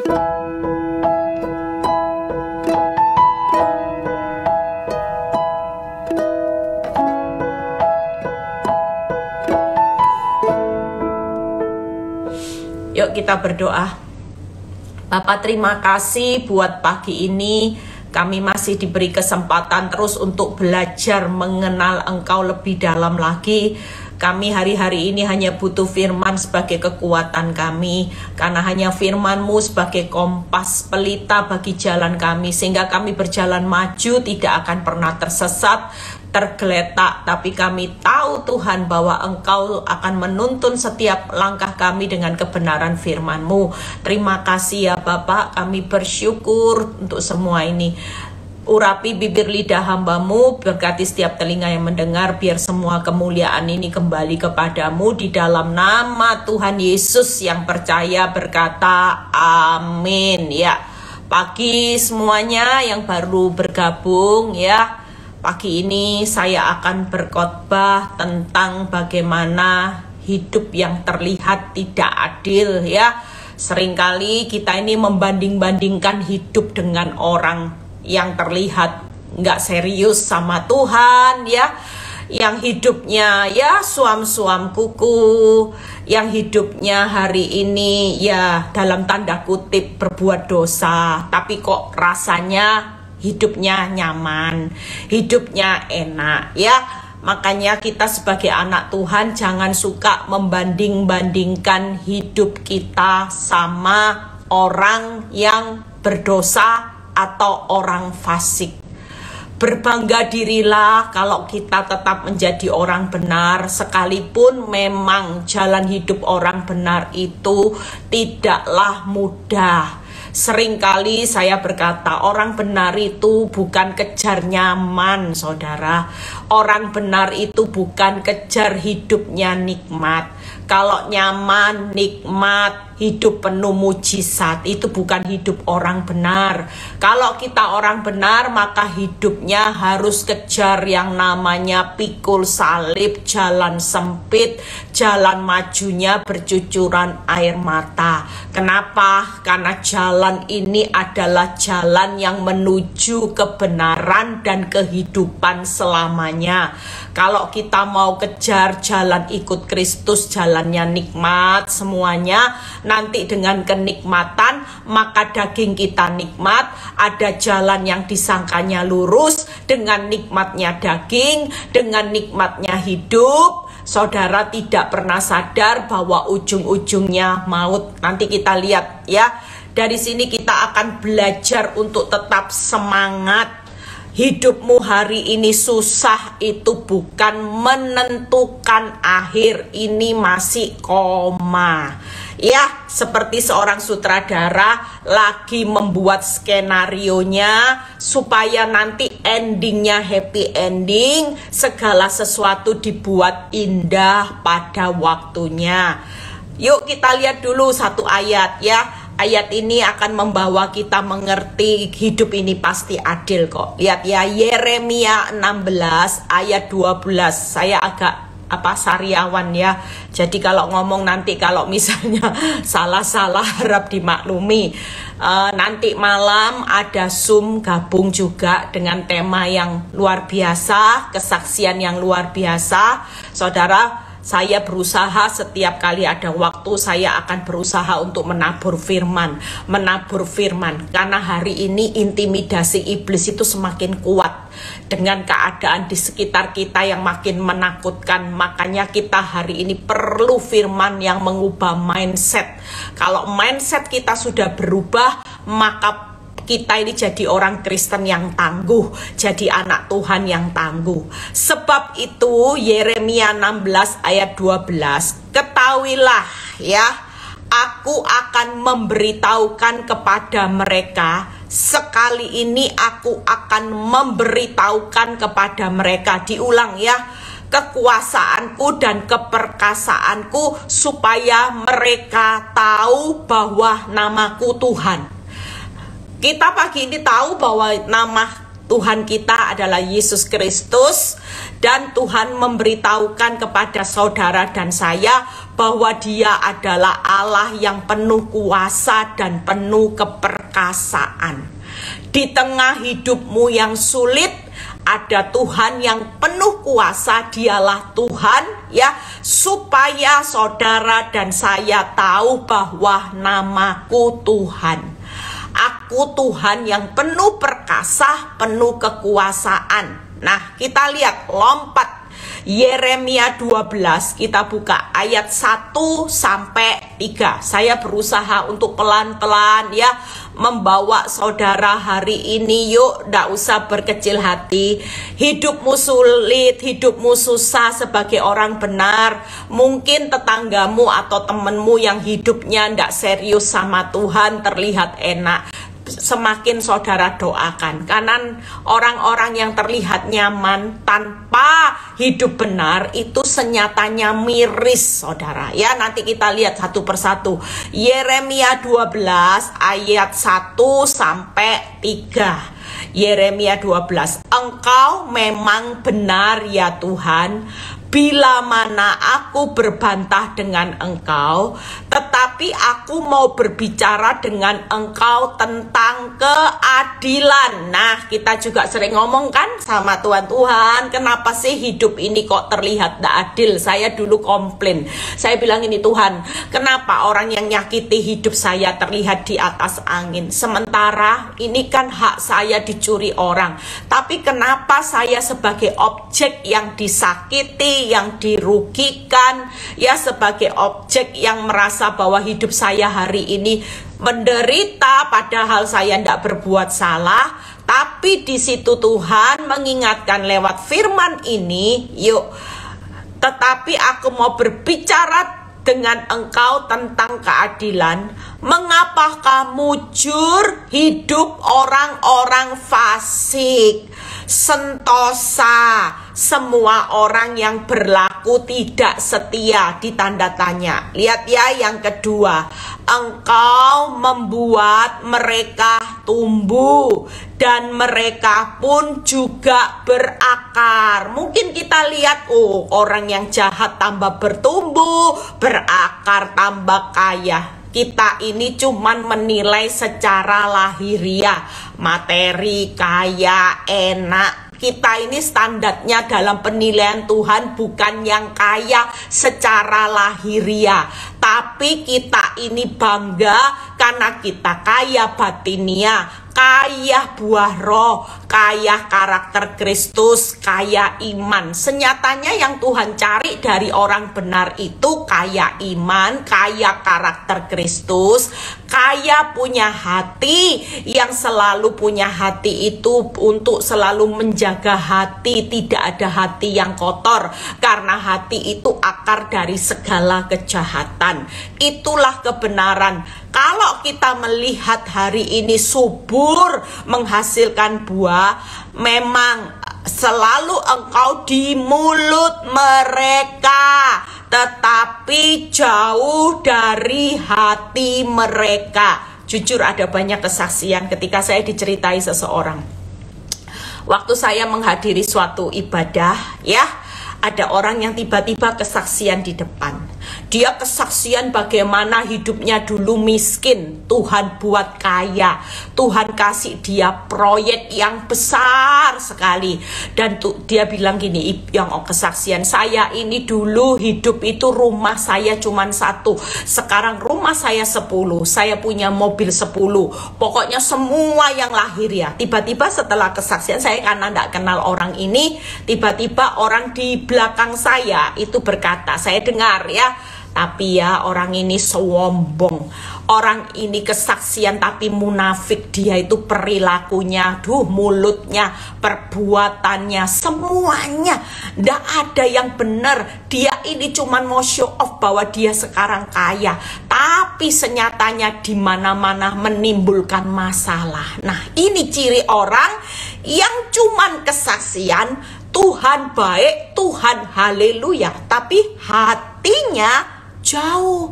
Yuk kita berdoa. Bapa, terima kasih buat pagi ini. Kami masih diberi kesempatan terus untuk belajar mengenal Engkau lebih dalam lagi. Kami hari-hari ini hanya butuh firman sebagai kekuatan kami, karena hanya firman-Mu sebagai kompas pelita bagi jalan kami, sehingga kami berjalan maju tidak akan pernah tersesat, tergeletak, tapi kami tahu Tuhan bahwa Engkau akan menuntun setiap langkah kami dengan kebenaran firman-Mu. Terima kasih ya Bapak, kami bersyukur untuk semua ini. Urapi bibir lidah hamba-Mu, berkati setiap telinga yang mendengar, biar semua kemuliaan ini kembali kepadamu. Di dalam nama Tuhan Yesus yang percaya berkata amin. Ya, pagi semuanya yang baru bergabung ya. Pagi ini saya akan berkhotbah tentang bagaimana hidup yang terlihat tidak adil ya. Seringkali kita ini membanding-bandingkan hidup dengan orang yang terlihat nggak serius sama Tuhan ya, yang hidupnya ya suam-suam kuku, yang hidupnya hari ini ya dalam tanda kutip berbuat dosa, tapi kok rasanya hidupnya nyaman, hidupnya enak ya. Makanya kita sebagai anak Tuhan jangan suka membanding-bandingkan hidup kita sama orang yang berdosa atau orang fasik. Berbangga dirilah kalau kita tetap menjadi orang benar, sekalipun memang jalan hidup orang benar itu tidaklah mudah. Seringkali saya berkata orang benar itu bukan kejar nyaman, saudara. Orang benar itu bukan kejar hidupnya nikmat. Kalau nyaman, nikmat, hidup penuh mujizat, itu bukan hidup orang benar. Kalau kita orang benar, maka hidupnya harus kejar yang namanya pikul salib, jalan sempit, jalan majunya bercucuran air mata. Kenapa? Karena jalan ini adalah jalan yang menuju kebenaran dan kehidupan selamanya. Kalau kita mau kejar jalan ikut Kristus, jalannya nikmat semuanya, nanti dengan kenikmatan maka daging kita nikmat. Ada jalan yang disangkanya lurus, dengan nikmatnya daging, dengan nikmatnya hidup, saudara tidak pernah sadar bahwa ujung-ujungnya maut. Nanti kita lihat ya. Dari sini kita akan belajar untuk tetap semangat. Hidupmu hari ini susah itu bukan menentukan akhir, ini masih koma. Ya, seperti seorang sutradara lagi membuat skenarionya supaya nanti endingnya happy ending, segala sesuatu dibuat indah pada waktunya. Yuk kita lihat dulu satu ayat ya. Ayat ini akan membawa kita mengerti hidup ini pasti adil kok. Lihat ya, Yeremia 16 ayat 12. Saya agak sariawan ya. Jadi kalau ngomong nanti kalau misalnya salah-salah harap dimaklumi. Nanti malam ada Zoom gabung juga dengan tema yang luar biasa, kesaksian yang luar biasa. Saudara, saya berusaha setiap kali ada waktu, saya akan berusaha untuk menabur firman. Karena hari ini intimidasi iblis itu semakin kuat. Dengan keadaan di sekitar kita yang makin menakutkan. Makanya kita hari ini perlu firman yang mengubah mindset. Kalau mindset kita sudah berubah, maka kita ini jadi orang Kristen yang tangguh, jadi anak Tuhan yang tangguh. Sebab itu Yeremia 16 ayat 12, ketahuilah ya, aku akan memberitahukan kepada mereka, sekali ini aku akan memberitahukan kepada mereka. Diulang ya, kekuasaanku dan keperkasaanku, supaya mereka tahu bahwa namaku Tuhan. Kita pagi ini tahu bahwa nama Tuhan kita adalah Yesus Kristus, dan Tuhan memberitahukan kepada saudara dan saya bahwa Dia adalah Allah yang penuh kuasa dan penuh keperkasaan. Di tengah hidupmu yang sulit, ada Tuhan yang penuh kuasa, Dialah Tuhan, ya, supaya saudara dan saya tahu bahwa namaku Tuhan. Aku Tuhan yang penuh perkasa, penuh kekuasaan. Nah, kita lihat, lompat Yeremia 12, kita buka ayat 1 sampai 3. Saya berusaha untuk pelan-pelan ya membawa saudara hari ini. Yuk, ndak usah berkecil hati. Hidupmu sulit, hidupmu susah sebagai orang benar. Mungkin tetanggamu atau temenmu yang hidupnya ndak serius sama Tuhan terlihat enak. Semakin saudara doakan, karena orang-orang yang terlihat nyaman tanpa hidup benar itu senyatanya miris, saudara. Ya, nanti kita lihat satu persatu. Yeremia 12 ayat 1 sampai 3. Yeremia 12. Engkau memang benar ya Tuhan, bila mana aku berbantah dengan engkau, tetapi aku mau berbicara dengan engkau tentang keadilan. Nah, kita juga sering ngomong kan sama Tuhan, kenapa sih hidup ini kok terlihat tidak adil? Saya dulu komplain, saya bilang ini, Tuhan, kenapa orang yang nyakiti hidup saya terlihat di atas angin, sementara ini kan hak saya dicuri orang. Tapi kenapa saya sebagai objek yang disakiti, yang dirugikan, ya, sebagai objek yang merasa bahwa hidup saya hari ini menderita padahal saya tidak berbuat salah. Tapi di situ Tuhan mengingatkan lewat firman ini, yuk, tetapi aku mau berbicara dengan engkau tentang keadilan. Mengapa kamu jur hidup orang-orang fasik, sentosa, semua orang yang berlaku tidak setia, ditanda tanya. Lihat ya yang kedua, engkau membuat mereka tumbuh dan mereka pun juga berakar. Mungkin kita lihat, oh, orang yang jahat tambah bertumbuh, berakar, tambah kaya. Kita ini cuman menilai secara lahiriah, materi, kaya, enak. Kita ini standarnya dalam penilaian Tuhan bukan yang kaya secara lahiriah, tapi kita ini bangga karena kita kaya batinia, kaya buah roh, kaya karakter Kristus, kaya iman. Senyatanya yang Tuhan cari dari orang benar itu kaya iman, kaya karakter Kristus, kaya punya hati, yang selalu punya hati itu untuk selalu menjaga hati, tidak ada hati yang kotor, karena hati itu akar dari segala kejahatan. Itulah kebenaran. Kalau kita melihat hari ini subur menghasilkan buah, memang selalu engkau di mulut mereka, tetapi jauh dari hati mereka. Jujur ada banyak kesaksian ketika saya diceritai seseorang. Waktu saya menghadiri suatu ibadah, ya, ada orang yang tiba-tiba kesaksian di depan. Dia kesaksian bagaimana hidupnya dulu miskin, Tuhan buat kaya, Tuhan kasih dia proyek yang besar sekali. Dan dia bilang gini, yang kesaksian, saya ini dulu hidup itu rumah saya cuma 1, sekarang rumah saya 10, saya punya mobil 10, pokoknya semua yang lahir ya. Tiba-tiba setelah kesaksian, saya karena tidak kenal orang ini, tiba-tiba orang di belakang saya itu berkata, saya dengar ya, tapi ya orang ini sombong, orang ini kesaksian tapi munafik, dia itu perilakunya, mulutnya, perbuatannya, semuanya ndak ada yang benar. Dia ini cuman mau show off bahwa dia sekarang kaya, tapi senyatanya di mana-mana menimbulkan masalah. Nah, ini ciri orang yang cuman kesaksian Tuhan baik, Tuhan haleluya, tapi hatinya jauh.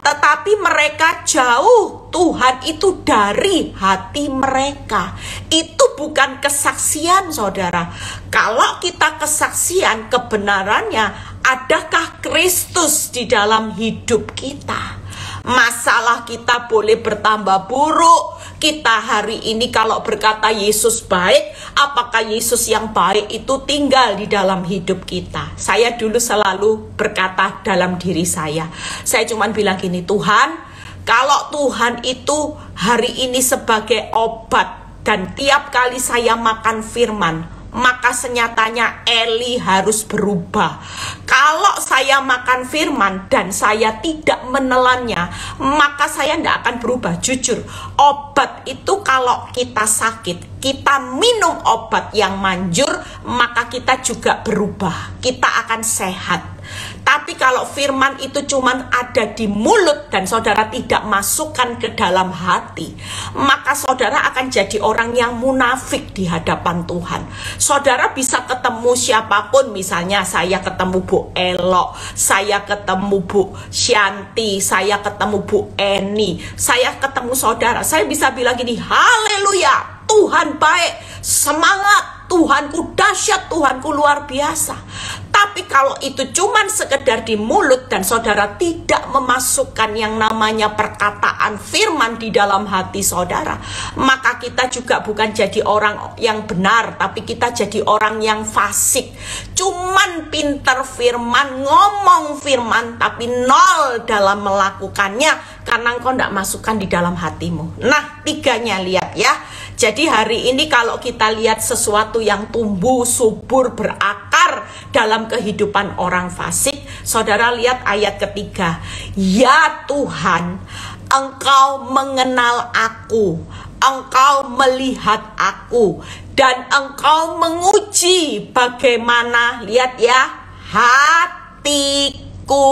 Tetapi mereka jauh, Tuhan itu dari hati mereka. Itu bukan kesaksian, saudara. Kalau kita kesaksian, kebenarannya Adakah Kristus di dalam hidup kita? Masalah kita boleh bertambah buruk. Kita hari ini kalau berkata Yesus baik, apakah Yesus yang baik itu tinggal di dalam hidup kita? Saya dulu selalu berkata dalam diri saya cuma bilang gini, Tuhan, kalau Tuhan itu hari ini sebagai obat, dan tiap kali saya makan firman, maka senyatanya Eli harus berubah. Kalau saya makan firman dan saya tidak menelannya, maka saya tidak akan berubah. Jujur, obat itu kalau kita sakit, kita minum obat yang manjur, maka kita juga berubah. Kita akan sehat. Tapi kalau firman itu cuman ada di mulut dan saudara tidak masukkan ke dalam hati, maka saudara akan jadi orang yang munafik di hadapan Tuhan. Saudara bisa ketemu siapapun, misalnya saya ketemu Bu Elo, saya ketemu Bu Shanti, saya ketemu Bu Eni, saya ketemu saudara, saya bisa bilang gini, haleluya, Tuhan baik, semangat, Tuhanku dahsyat, Tuhanku luar biasa. Tapi kalau itu cuman sekedar di mulut dan saudara tidak memasukkan yang namanya perkataan firman di dalam hati saudara, maka kita juga bukan jadi orang yang benar, tapi kita jadi orang yang fasik. Cuman pinter firman, ngomong firman, tapi nol dalam melakukannya, karena engkau tidak masukkan di dalam hatimu. Nah, tiganya lihat ya. Jadi hari ini kalau kita lihat sesuatu yang tumbuh, subur, berakar dalam kehidupan orang fasik, saudara lihat ayat ketiga. Ya Tuhan, Engkau mengenal aku, Engkau melihat aku, dan Engkau menguji bagaimana, lihat ya, hatiku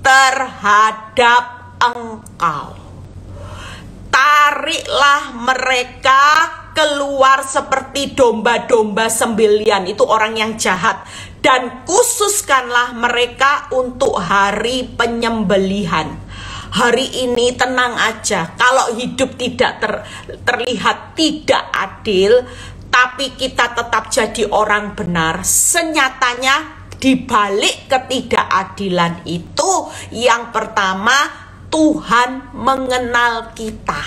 terhadap Engkau. Tariklah mereka keluar seperti domba-domba sembelian, itu orang yang jahat, dan khususkanlah mereka untuk hari penyembelihan. Hari ini tenang aja, kalau hidup tidak terlihat tidak adil, tapi kita tetap jadi orang benar. Senyatanya di balik ketidakadilan itu, yang pertama, Tuhan mengenal kita,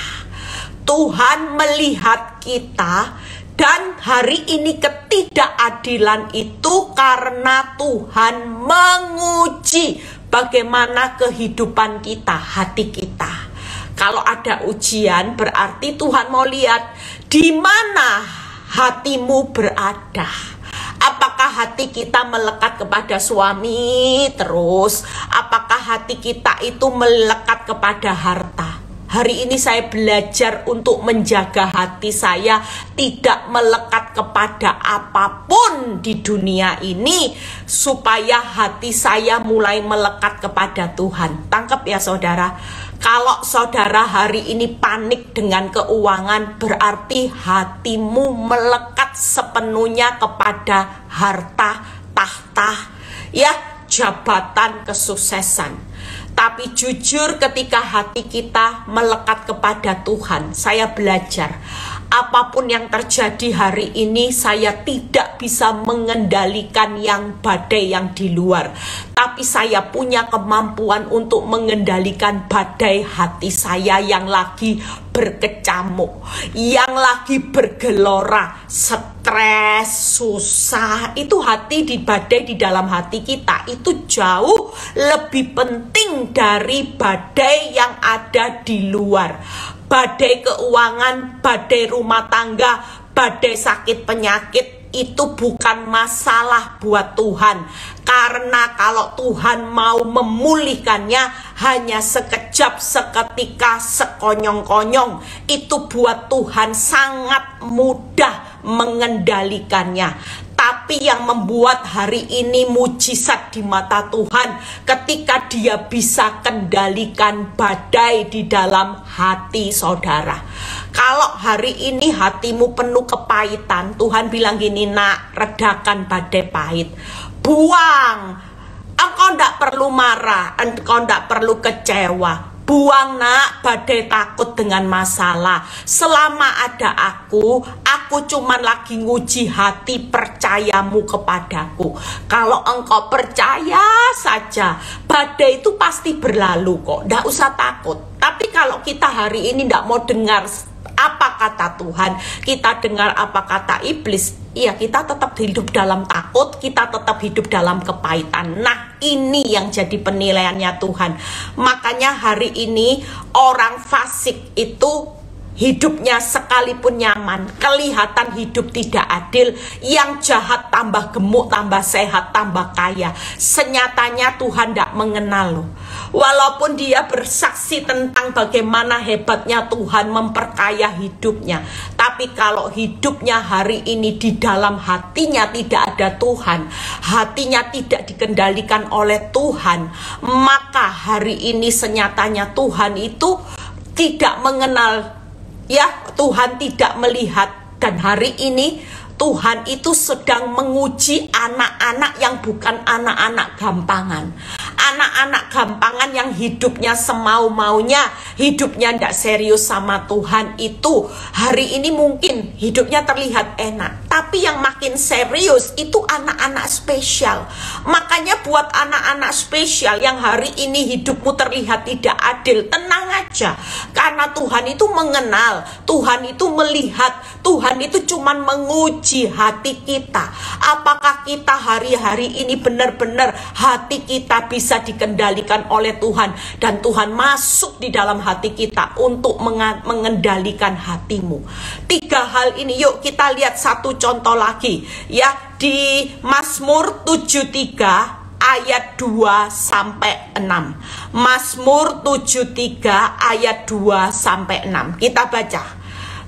Tuhan melihat kita, dan hari ini ketidakadilan itu karena Tuhan menguji bagaimana kehidupan kita, hati kita. Kalau ada ujian, berarti Tuhan mau lihat di mana hatimu berada. Apakah hati kita melekat kepada suami terus? Apakah hati kita itu melekat kepada harta? Hari ini saya belajar untuk menjaga hati saya tidak melekat kepada apapun di dunia ini, supaya hati saya mulai melekat kepada Tuhan. Tangkap ya saudara. Kalau saudara hari ini panik dengan keuangan, berarti hatimu melekat sepenuhnya kepada harta, tahta, ya, jabatan, kesuksesan. Tapi jujur, ketika hati kita melekat kepada Tuhan, saya belajar apapun yang terjadi hari ini, saya tidak bisa mengendalikan yang badai yang di luar, tapi saya punya kemampuan untuk mengendalikan badai hati saya yang lagi berkecamuk, yang lagi bergelora, stres, susah. Itu hati di badai di dalam hati kita itu jauh lebih penting dari badai yang ada di luar. Badai keuangan, badai rumah tangga, badai sakit penyakit, itu bukan masalah buat Tuhan. Karena kalau Tuhan mau memulihkannya hanya sekejap, seketika, sekonyong-konyong, itu buat Tuhan sangat mudah mengendalikannya. Tapi yang membuat hari ini mujizat di mata Tuhan, ketika dia bisa kendalikan badai di dalam hati saudara. Kalau hari ini hatimu penuh kepahitan, Tuhan bilang gini, nak, redakan badai pahit. Buang. Engkau tidak perlu marah, engkau tidak perlu kecewa. Buang nak badai takut dengan masalah. Selama ada aku cuman lagi nguji hati percayamu kepadaku. Kalau engkau percaya saja, badai itu pasti berlalu kok. Nggak usah takut. Tapi kalau kita hari ini nggak mau dengar apa kata Tuhan, kita dengar apa kata iblis, ya kita tetap hidup dalam takut, kita tetap hidup dalam kepahitan. Nah, ini yang jadi penilaiannya Tuhan. Makanya hari ini orang fasik itu hidupnya sekalipun nyaman, kelihatan hidup tidak adil, yang jahat tambah gemuk, tambah sehat, tambah kaya. Senyatanya Tuhan tidak mengenal loh. Walaupun dia bersaksi tentang bagaimana hebatnya Tuhan memperkaya hidupnya, tapi kalau hidupnya hari ini di dalam hatinya tidak ada Tuhan, hatinya tidak dikendalikan oleh Tuhan, maka hari ini senyatanya Tuhan itu tidak mengenal, ya, Tuhan tidak melihat. Dan hari ini Tuhan itu sedang menguji anak-anak yang bukan anak-anak gampangan. Anak-anak gampangan yang hidupnya semau-maunya, hidupnya tidak serius sama Tuhan itu hari ini mungkin hidupnya terlihat enak. Tapi yang makin serius itu anak-anak spesial. Makanya buat anak-anak spesial yang hari ini hidupmu terlihat tidak adil, tenang aja. Karena Tuhan itu mengenal, Tuhan itu melihat, Tuhan itu cuman menguji hati kita. Apakah kita hari-hari ini benar-benar hati kita bisa dikendalikan oleh Tuhan, dan Tuhan masuk di dalam hati kita untuk mengendalikan hatimu. 3 hal ini, yuk kita lihat satu contoh lagi ya, di Mazmur 73 ayat 2 sampai 6. Mazmur 73 ayat 2 sampai 6. Kita baca.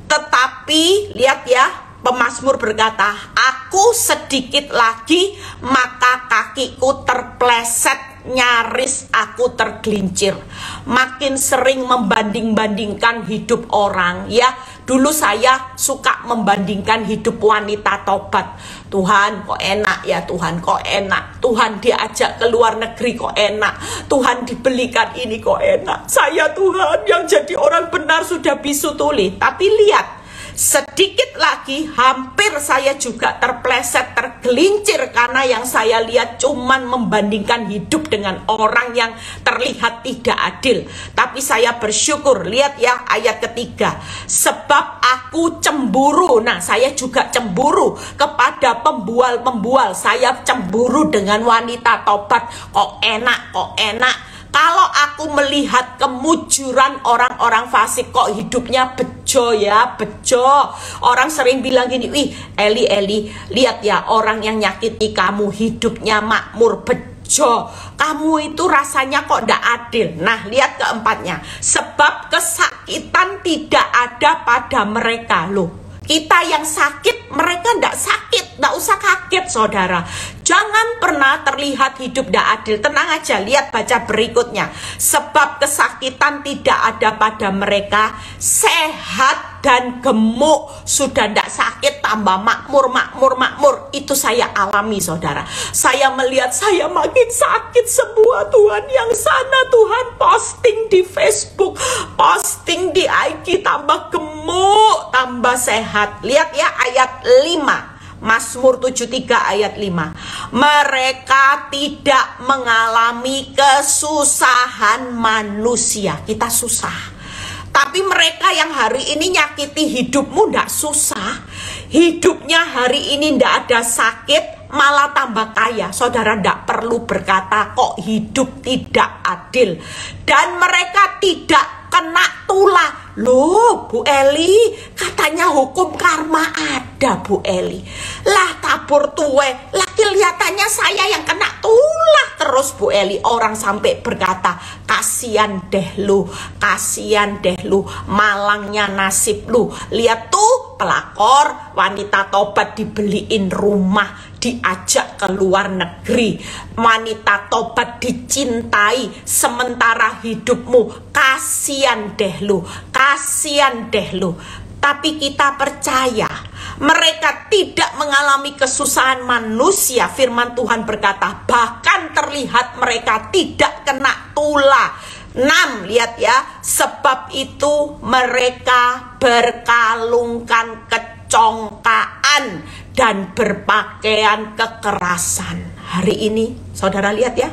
Tetapi lihat ya, pemazmur berkata, aku sedikit lagi maka kakiku terpleset, nyaris aku tergelincir. Makin sering membanding-bandingkan hidup orang ya. Dulu saya suka membandingkan hidup wanita tobat. Tuhan kok enak ya, Tuhan kok enak, Tuhan diajak ke luar negeri kok enak, Tuhan dibelikan ini kok enak. Saya Tuhan yang jadi orang benar sudah bisu tuli. Tapi lihat, sedikit lagi hampir saya juga terpleset, tergelincir, karena yang saya lihat cuman membandingkan hidup dengan orang yang terlihat tidak adil. Tapi saya bersyukur, lihat ya ayat ketiga, sebab aku cemburu. Nah, saya juga cemburu kepada pembual-pembual. Saya cemburu dengan wanita tobat, kok enak, kok enak. Kalau aku melihat kemujuran orang-orang fasik, kok hidupnya bejo ya, bejo. Orang sering bilang gini, wih Eli, lihat ya orang yang nyakiti kamu hidupnya makmur, bejo. Kamu itu rasanya kok ndak adil. Nah, lihat keempatnya, sebab kesakitan tidak ada pada mereka loh. Kita yang sakit, mereka ndak sakit. Ndak usah kaget saudara. Jangan pernah terlihat hidup ndak adil. Tenang aja, lihat baca berikutnya. Sebab kesakitan tidak ada pada mereka, sehat dan gemuk, sudah ndak sakit, tambah makmur. Itu saya alami saudara. Saya melihat saya makin sakit semua. Tuhan yang sana, Tuhan posting di Facebook, posting di IG, tambah gemuk, tambah sehat. Lihat ya ayat 5, Mazmur 73 ayat 5. Mereka tidak mengalami kesusahan manusia. Kita susah. Tapi mereka yang hari ini nyakiti hidupmu ndak susah. Hidupnya hari ini ndak ada sakit, malah tambah kaya. Saudara ndak perlu berkata kok hidup tidak adil. Dan mereka tidak kena tulah. Loh Bu Eli, katanya hukum karma ada Bu Eli. Lah tabur tuwe, lah kelihatannya saya yang kena tulah terus Bu Eli. Orang sampai berkata, kasihan deh lu, malangnya nasib lu. Lihat tuh pelakor, wanita tobat dibeliin rumah, diajak ke luar negeri. Wanita tobat dicintai, sementara hidupmu kasihan deh lu. Tapi kita percaya mereka tidak mengalami kesusahan manusia. Firman Tuhan berkata, bahkan terlihat mereka tidak kena tulah. 6, lihat ya. Sebab itu mereka berkalungkan kecongkaan dan berpakaian kekerasan. Hari ini saudara lihat ya,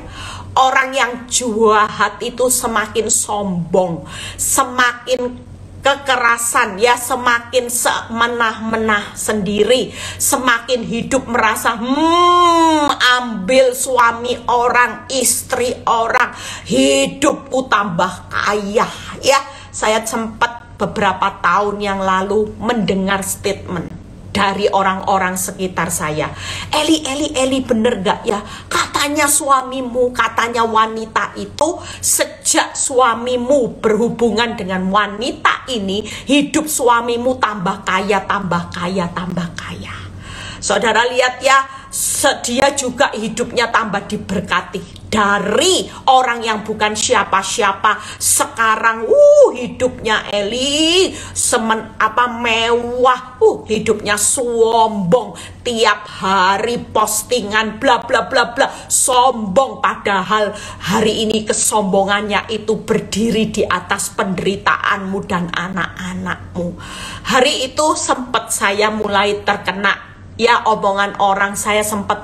orang yang jahat itu semakin sombong, semakin kekerasan ya, semakin semenah-menah sendiri, semakin hidup merasa ambil suami orang, istri orang, hidupku tambah kaya ya. Saya sempat beberapa tahun yang lalu mendengar statement dari orang-orang sekitar saya, Eli bener gak ya, katanya suamimu, katanya wanita itu sejak suamimu berhubungan dengan wanita ini, hidup suamimu tambah kaya, tambah kaya, tambah kaya. Saudara lihat ya, dia juga hidupnya tambah diberkati. Dari orang yang bukan siapa-siapa, sekarang hidupnya Eli mewah, hidupnya sombong, tiap hari postingan bla bla bla bla, sombong, padahal hari ini kesombongannya itu berdiri di atas penderitaanmu dan anak-anakmu. Hari itu sempat saya mulai terkena ya omongan orang. Saya sempat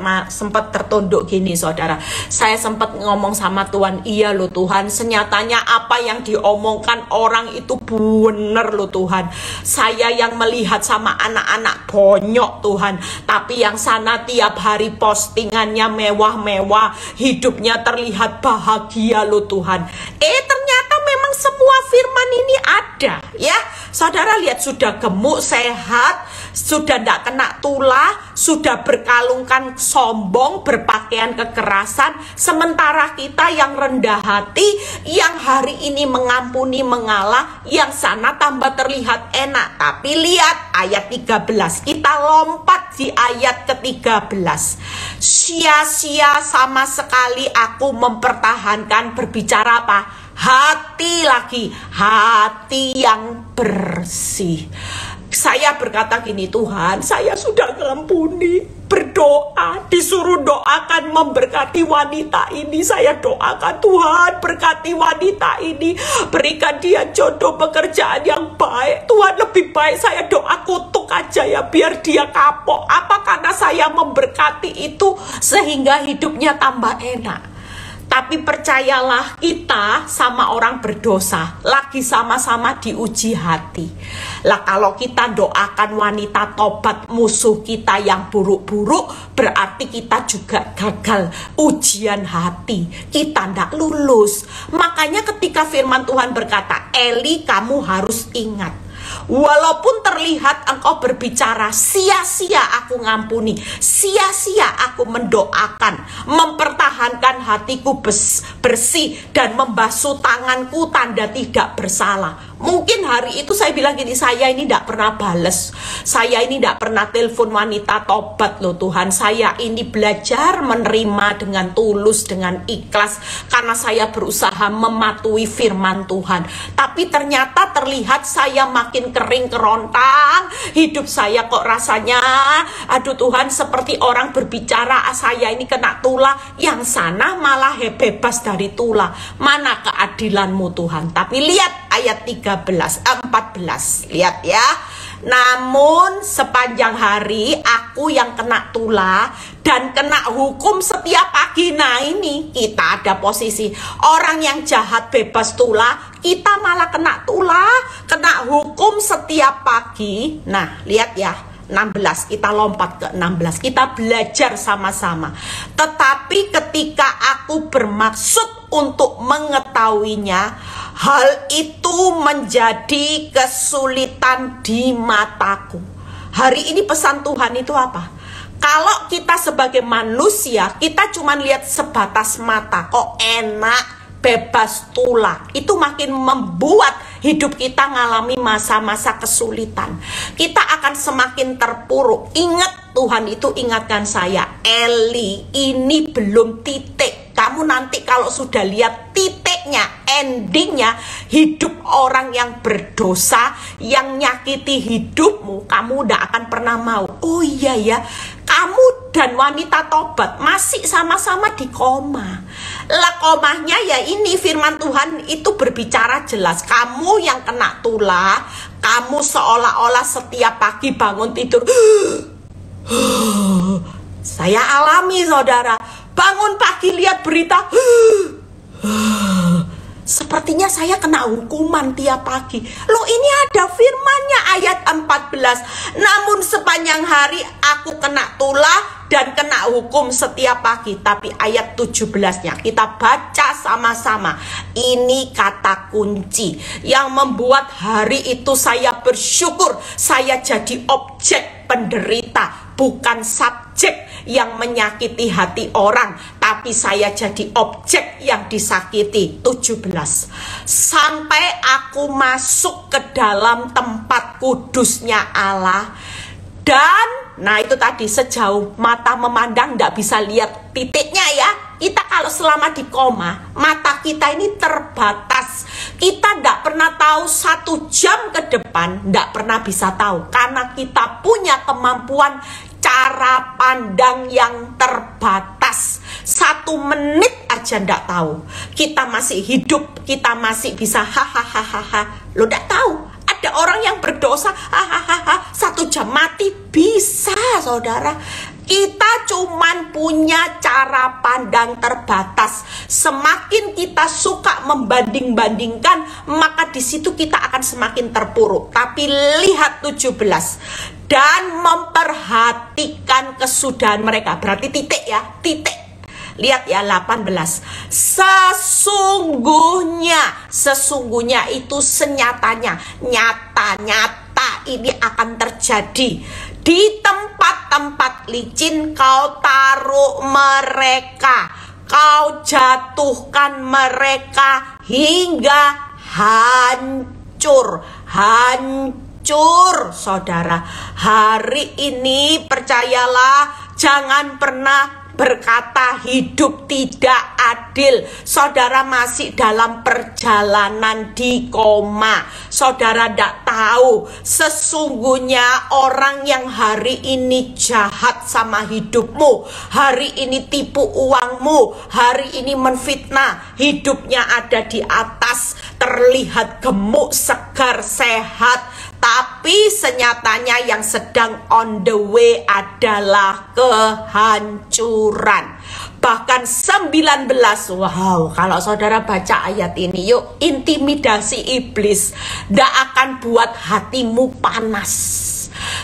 tertunduk gini saudara, saya sempat ngomong sama Tuhan, iya loh Tuhan, senyatanya apa yang diomongkan orang itu bener loh Tuhan. Saya yang melihat sama anak-anak bonyok Tuhan, tapi yang sana tiap hari postingannya mewah-mewah, hidupnya terlihat bahagia loh Tuhan. Ternyata memang semua firman ini ada ya. Saudara lihat, sudah gemuk, sehat, sudah tidak kena tulah, sudah berkalungkan sombong, berpakaian kekerasan. Sementara kita yang rendah hati, yang hari ini mengampuni, mengalah, yang sana tambah terlihat enak. Tapi lihat ayat 13, kita lompat di ayat ke-13. Sia-sia sama sekali aku mempertahankan, berbicara apa? Hati lagi, hati yang bersih. Saya berkata gini, Tuhan, saya sudah ngampuni, berdoa, disuruh doakan memberkati wanita ini. Saya doakan, Tuhan berkati wanita ini, berikan dia jodoh pekerjaan yang baik. Tuhan, lebih baik saya doa kutuk aja ya, biar dia kapok. Apa karena saya memberkati itu sehingga hidupnya tambah enak? Tapi percayalah, kita sama orang berdosa lagi sama-sama diuji hati. Lah kalau kita doakan wanita tobat musuh kita yang buruk-buruk, berarti kita juga gagal ujian hati. Kita ndak lulus. Makanya ketika firman Tuhan berkata, Eli kamu harus ingat, walaupun terlihat engkau berbicara, sia-sia aku ngampuni, sia-sia aku mendoakan, mempertahankan hatiku bersih dan membasuh tanganku tanda tidak bersalah. Mungkin hari itu saya bilang gini, saya ini tidak pernah bales, saya ini tidak pernah telepon wanita tobat loh Tuhan. Saya ini belajar menerima dengan tulus, dengan ikhlas, karena saya berusaha mematuhi firman Tuhan. Tapi ternyata terlihat saya makin kering kerontang, hidup saya kok rasanya, aduh Tuhan, seperti orang berbicara, saya ini kena tulah, yang sana malah bebas dari tulah. Mana keadilanmu Tuhan? Tapi lihat ayat 14, lihat ya. Namun sepanjang hari aku yang kena tulah dan kena hukum setiap pagi. Nah ini kita ada posisi orang yang jahat bebas tulah, kita malah kena tulah, kena hukum setiap pagi. Nah lihat ya, 16, kita lompat ke 16, kita belajar sama-sama. Tetapi ketika aku bermaksud untuk mengetahuinya, hal itu menjadi kesulitan di mataku. Hari ini pesan Tuhan itu apa? Kalau kita sebagai manusia, kita cuma lihat sebatas mata, kok enak, bebas tulah, itu makin membuat hidup kita ngalami masa-masa kesulitan. Kita akan semakin terpuruk. Ingat, Tuhan itu ingatkan saya, Eli, ini belum titik. Kamu nanti kalau sudah lihat titiknya, endingnya, hidup orang yang berdosa, yang nyakiti hidupmu, kamu udah akan pernah mau. Oh iya ya, kamu dan wanita tobat masih sama-sama di koma. Lah komanya ya ini firman Tuhan itu berbicara jelas. Kamu yang kena tulah, kamu seolah-olah setiap pagi bangun tidur. Saya alami saudara, bangun pagi lihat berita. Sepertinya saya kena hukuman tiap pagi. Loh, ini ada firmannya ayat 14. Namun sepanjang hari aku kena tulah dan kena hukum setiap pagi. Tapi ayat 17-nya kita baca sama-sama. Ini kata kunci yang membuat hari itu saya bersyukur. Saya jadi objek penderita, bukan subjek yang menyakiti hati orang, tapi saya jadi objek yang disakiti. 17. Sampai aku masuk ke dalam tempat kudusnya Allah, dan nah itu tadi, sejauh mata memandang tidak bisa lihat titiknya ya. Kita kalau selama di koma, mata kita ini terbatas. Kita tidak pernah tahu 1 jam ke depan, tidak pernah bisa tahu, karena kita punya kemampuan cara pandang yang terbatas. 1 menit aja ndak tahu. Kita masih hidup, kita masih bisa hahaha. Lo ndak tahu. Ada orang yang berdosa hahaha 1 jam mati bisa, saudara. Kita cuman punya cara pandang terbatas. Semakin kita suka membanding-bandingkan, maka di situ kita akan semakin terpuruk. Tapi lihat 17. Dan memperhatikan kesudahan mereka. Berarti titik ya, titik. Lihat ya 18. Sesungguhnya itu senyatanya, nyata ini akan terjadi. Di tempat-tempat licin kau taruh mereka, kau jatuhkan mereka hingga hancur. Saudara, hari ini percayalah, jangan pernah berkata hidup tidak adil. Saudara masih dalam perjalanan di koma. Saudara tidak tahu sesungguhnya orang yang hari ini jahat sama hidupmu, hari ini tipu uangmu, hari ini menfitnah, hidupnya ada di atas, terlihat gemuk, segar, sehat, tapi senyatanya yang sedang on the way adalah kehancuran. Bahkan 19. Wow, kalau saudara baca ayat ini, yuk, intimidasi iblis tidak akan buat hatimu panas.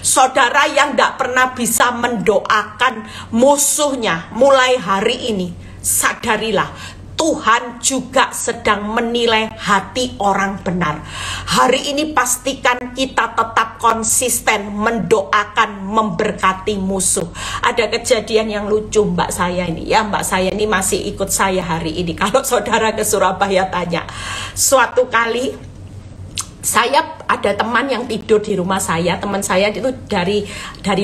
Saudara yang tidak pernah bisa mendoakan musuhnya, mulai hari ini sadarilah, Tuhan juga sedang menilai hati orang benar. Hari ini pastikan kita tetap konsisten mendoakan, memberkati musuh. Ada kejadian yang lucu mbak saya ini ya. Mbak saya ini masih ikut saya hari ini. Kalau saudara ke Surabaya tanya. Suatu kali saya ada teman yang tidur di rumah saya. Teman saya itu dari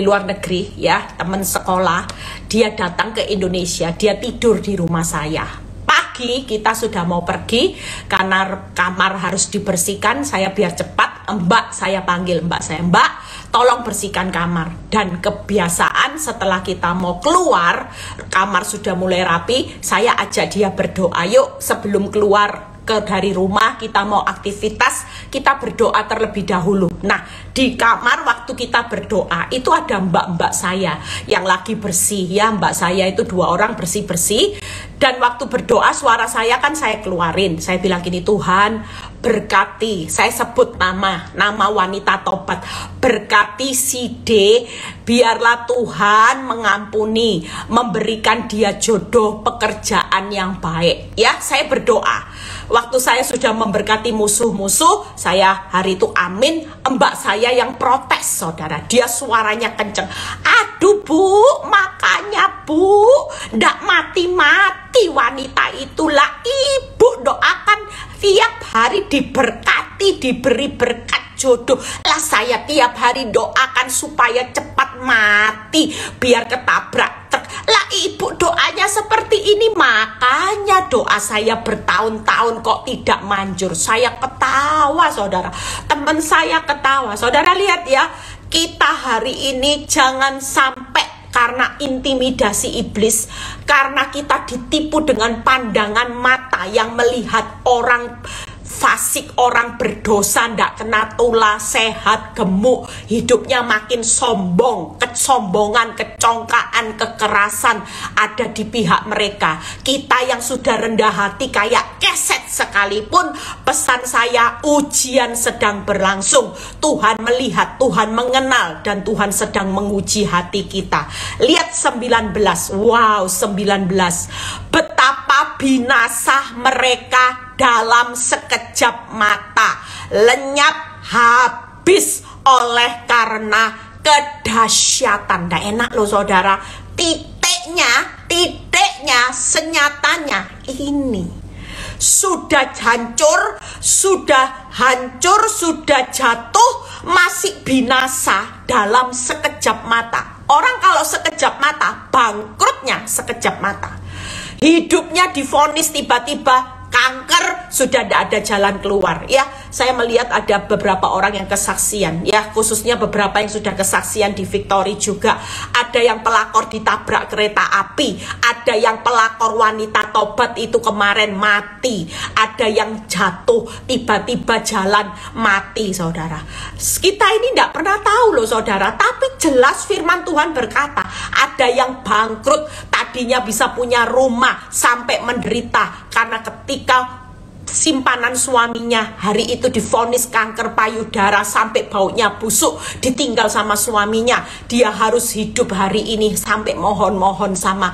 luar negeri ya, teman sekolah. Dia datang ke Indonesia, dia tidur di rumah saya. Pagi kita sudah mau pergi karena kamar harus dibersihkan. Saya biar cepat, Mbak saya panggil Mbak saya, Mbak tolong bersihkan kamar. Dan kebiasaan setelah kita mau keluar, kamar sudah mulai rapi, saya ajak dia berdoa. Yuk sebelum keluar dari rumah kita mau aktivitas, kita berdoa terlebih dahulu. Nah di kamar waktu kita berdoa itu ada mbak-mbak saya yang lagi bersih ya. Mbak saya itu 2 orang bersih-bersih. Dan waktu berdoa suara saya kan saya keluarin. Saya bilang gini, Tuhan berkati, saya sebut nama wanita tobat, berkati si D, biarlah Tuhan mengampuni, memberikan dia jodoh, pekerjaan yang baik. Ya, saya berdoa. Waktu saya sudah memberkati musuh-musuh, saya hari itu amin. Mbak saya yang protes, saudara, dia suaranya kenceng. Aduh Bu, makanya Bu, ndak mati-mati wanita itulah. Ibu doakan tiap hari diberkati, diberi berkat jodoh. Lah saya tiap hari doakan supaya cepat mati, biar ketabrak truk. Lah ibu doanya seperti ini, makanya doa saya bertahun-tahun kok tidak manjur. Saya ketawa saudara, teman saya ketawa. Saudara lihat ya, kita hari ini jangan sampai karena intimidasi iblis, karena kita ditipu dengan pandangan mata yang melihat orang fasik, orang berdosa, ndak kena tula, sehat, gemuk, hidupnya makin sombong, kesombongan, kecongkaan, kekerasan ada di pihak mereka. Kita yang sudah rendah hati kayak keset sekalipun, pesan saya, ujian sedang berlangsung. Tuhan melihat, Tuhan mengenal, dan Tuhan sedang menguji hati kita. Lihat 19, wow 19, betapa binasa mereka dalam sekejap mata, lenyap habis oleh karena kedahsyatan. Nggak enak loh saudara, titiknya, senyatanya ini sudah hancur, sudah jatuh, masih binasa dalam sekejap mata. Orang kalau sekejap mata, bangkrutnya sekejap mata. Hidupnya divonis tiba-tiba kanker, sudah tidak ada jalan keluar. Ya, saya melihat ada beberapa orang yang kesaksian, ya, khususnya beberapa yang sudah kesaksian di Victory juga. Ada yang pelakor ditabrak kereta api, ada yang pelakor wanita tobat itu kemarin mati, ada yang jatuh tiba-tiba jalan mati, saudara. Kita ini tidak pernah tahu loh saudara, tapi jelas firman Tuhan berkata, ada yang bangkrut, tadinya bisa punya rumah sampai menderita karena ketika simpanan suaminya hari itu divonis kanker payudara sampai baunya busuk, ditinggal sama suaminya, dia harus hidup hari ini sampai mohon-mohon sama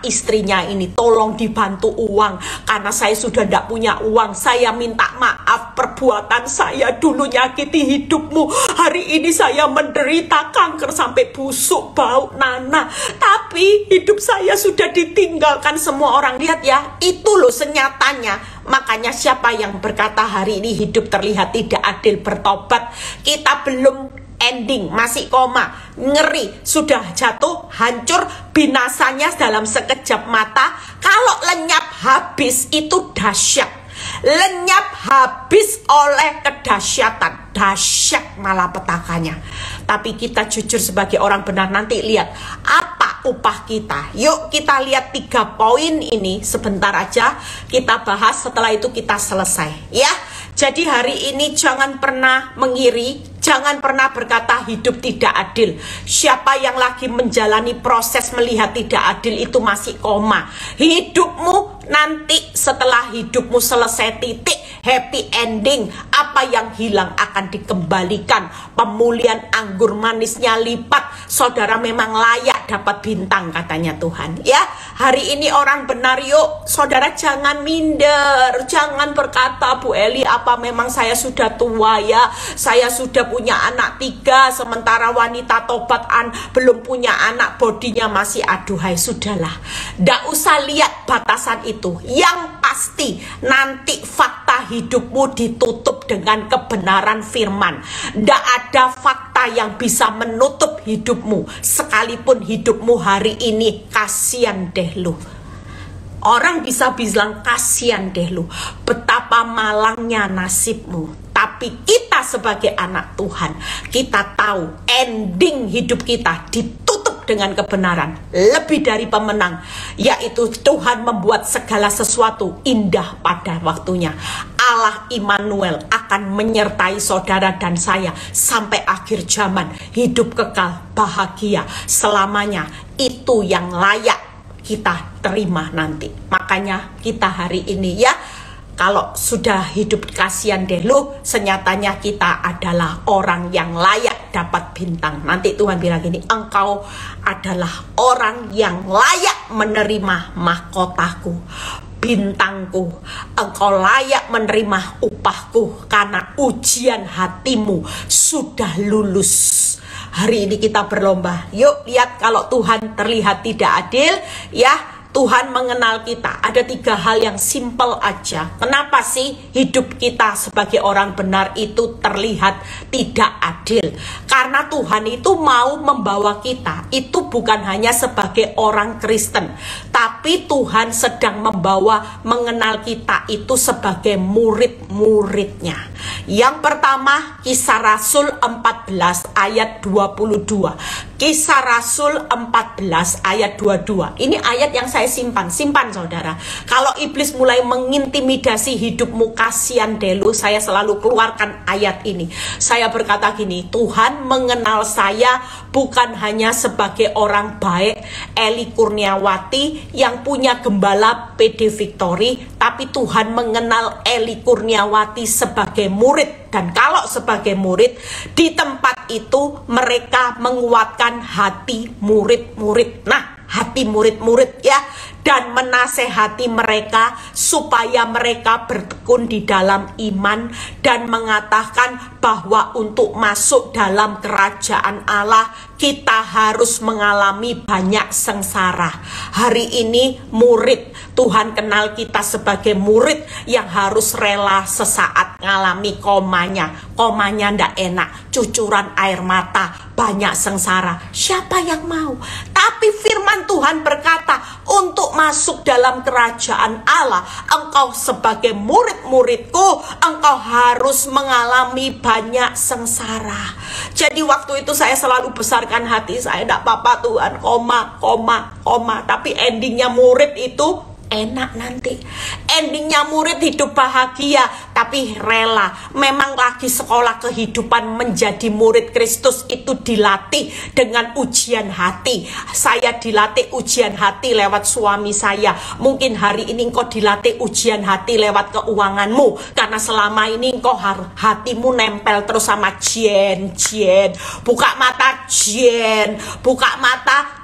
istrinya ini, tolong dibantu uang karena saya sudah tidak punya uang, saya minta maaf, perbuatan saya dulu nyakiti hidupmu, hari ini saya menderita kanker sampai busuk, bau, nanah, tapi hidup saya sudah ditinggalkan semua orang. Lihat ya, itu loh senyatanya. Makanya siapa yang berkata hari ini hidup terlihat tidak adil, bertobat, kita belum ending, masih koma, ngeri, sudah jatuh, hancur, binasanya dalam sekejap mata. Kalau lenyap habis itu dahsyat, lenyap habis oleh kedahsyatan, dahsyat malapetakannya. Tapi kita jujur sebagai orang benar, nanti lihat apa upah kita. Yuk kita lihat 3 poin ini sebentar aja kita bahas, setelah itu kita selesai ya. Jadi hari ini jangan pernah mengiri, jangan pernah berkata hidup tidak adil. Siapa yang lagi menjalani proses melihat tidak adil itu masih koma. Hidupmu nanti setelah hidupmu selesai titik, happy ending, apa yang hilang akan dikembalikan. Pemulihan anggur manisnya lipat. Saudara memang layak dapat bintang katanya Tuhan ya. Hari ini orang benar, yuk saudara jangan minder, jangan berkata Bu Eli apa memang saya sudah tua ya, saya sudah punya anak 3 sementara wanita tobat belum punya anak, bodinya masih, aduhai sudahlah, ndak usah lihat batasan itu. Yang pasti nanti fakta hidupmu ditutup dengan kebenaran firman. Ndak ada fakta yang bisa menutup hidupmu, sekalipun hidupmu hari ini kasihan deh lu. Orang bisa bilang kasihan deh lu, betapa malangnya nasibmu. Tapi kita sebagai anak Tuhan, kita tahu ending hidup kita ditutup dengan kebenaran, lebih dari pemenang, yaitu Tuhan membuat segala sesuatu indah pada waktunya. Allah Immanuel akan menyertai saudara dan saya sampai akhir zaman, hidup kekal, bahagia selamanya. Itu yang layak kita terima nanti. Makanya kita hari ini ya, kalau sudah hidup kasihan deh lu, senyatanya kita adalah orang yang layak dapat bintang. Nanti Tuhan bilang gini, engkau adalah orang yang layak menerima mahkotaku, bintangku. Engkau layak menerima upahku karena ujian hatimu sudah lulus. Hari ini kita berlomba. Yuk lihat, kalau Tuhan terlihat tidak adil ya, Tuhan mengenal kita. Ada 3 hal yang simple aja. Kenapa sih hidup kita sebagai orang benar itu terlihat tidak adil? Karena Tuhan itu mau membawa kita, itu bukan hanya sebagai orang Kristen, tapi Tuhan sedang mengenal kita itu sebagai murid-muridnya. Yang pertama, Kisah Rasul 14 ayat 22. Kisah Rasul 14 ayat 22. Ini ayat yang saya simpan saudara. Kalau iblis mulai mengintimidasi hidupmu, kasihan delu, saya selalu keluarkan ayat ini. Saya berkata gini, Tuhan mengenal saya bukan hanya sebagai orang baik, Eli Kurniawati yang punya gembala PD Victory, tapi Tuhan mengenal Eli Kurniawati sebagai murid. Dan kalau sebagai murid, di tempat itu mereka menguatkan hati murid-murid. Nah, hati murid-murid ya, dan menasehati mereka supaya mereka bertekun di dalam iman dan mengatakan bahwa untuk masuk dalam kerajaan Allah kita harus mengalami banyak sengsara. Hari ini murid, Tuhan kenal kita sebagai murid yang harus rela sesaat ngalami komanya ndak enak, cucuran air mata, banyak sengsara. Siapa yang mau? Tapi firman Tuhan berkata, untuk masuk dalam kerajaan Allah, engkau sebagai murid-muridku, engkau harus mengalami banyak sengsara. Jadi waktu itu saya selalu besarkan hati saya, enggak apa-apa Tuhan, tapi endingnya murid itu enak nanti. Endingnya murid hidup bahagia, tapi rela. Memang lagi sekolah kehidupan menjadi murid Kristus itu dilatih dengan ujian hati. Saya dilatih ujian hati lewat suami saya. Mungkin hari ini engkau dilatih ujian hati lewat keuanganmu, karena selama ini engkau hatimu nempel terus sama jen. Buka mata